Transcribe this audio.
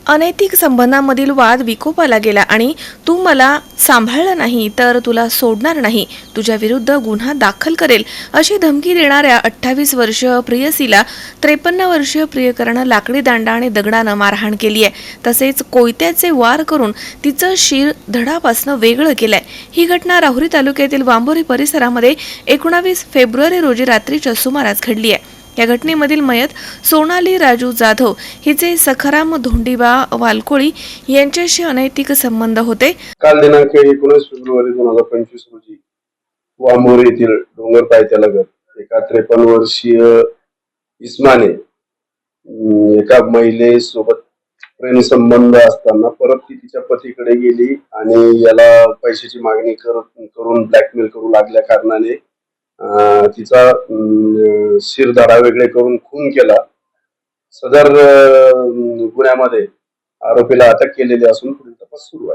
अनैतिक संबंधांमधील वाद विकोपाला गेला आणि तू मला सांभाळलं नाही तर तुला सोडणार नाही, तुझ्या विरुद्ध गुन्हा दाखल करेल अशी धमकी देणाऱ्या 28 वर्षीय प्रियसीला 53 वर्षीय प्रियकरानं लाकडी दांडा आणि दगडानं मारहाण केली आहे. तसेच कोयत्याचे वार करून तिचं शिर धडापासनं वेगळं केलंय. ही घटना राहुरी तालुक्यातील वांबोरी परिसरामध्ये 19 फेब्रुवारी रोजी रात्रीच्या सुमारास घडली आहे. या घटनेमधील मयत सोनाली राजू जाधव हिचे सखाराम धोंडीबा वालकोळी यांच्याशी अनैतिक संबंध होते. काल दिनांक 19 फेब्रुवारी 2025 रोजी वांबोरी येथील डोंगर पायथ्यालगत एका 53 वर्षीय इस्माने एका महिलेसोबत प्रेम संबंध असताना परत ती तिच्या पतीकडे गेली आणि याला पैशाची मागणी करून ब्लॅकमेल करू लागल्या कारणाने तिचा शिरदाढा वेगळे करून खून केला. सदर गुन्ह्यामध्ये आरोपीला अटक केलेली असून पुढील तपास सुरू आहे.